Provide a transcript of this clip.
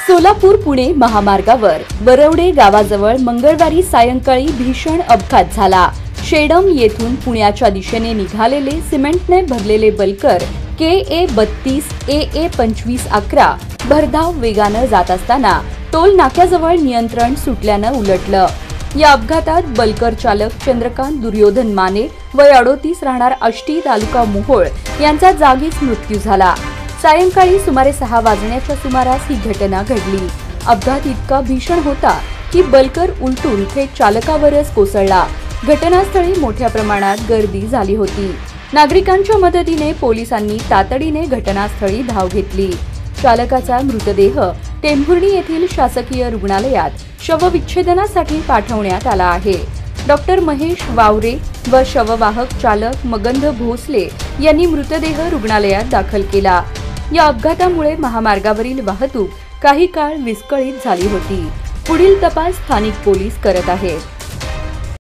सोलापूर पुणे महामार्गावर वरवडे गावाजवळ मंगळवारी सायंकाळी भीषण अपघात झाला। शेडम येथून पुण्याच्या दिशेने निघालेले सिमेंटने भरलेले बल्कर KA 32 AA 2511 भरधाव वेगाने जात असताना टोल नाक्याजवळ नियंत्रण सुटल्याने उलटलं। या अपघातात बल्कर चालक चंद्रकांत दुर्योधन माने वय 38 राहणार आष्टी तालुका मोहोळ यांचा जागीच मृत्यू झाला। सायंकाळी सुमारे 6 वाजण्याच्या सुमारास ही घटना घडली। अपघात इतका भीषण होता की बल्कर उलटून थेट चालकावरच कोसळला। घटनास्थळी मोठ्या प्रमाणात गर्दी झाली होती। नागरिकांच्या मदतीने पोलिसांनी तातडीने घटनास्थळी धाव घेतली। चालकाचा मृतदेह टेंभुर्णी येथील शासकीय रुग्णालयात शवविच्छेदनासाठी पाठवण्यात आला आहे। डॉक्टर महेश वावरे व शववाहक चालक मगंध भोसले यांनी मृतदेह रुग्णालयात दाखल केला। या अपघातामुळे महामार्गावरील वाहतूक काही काळ विस्कळीत झाली होती। पुढील तपास स्थानिक पोलीस करत आहेत।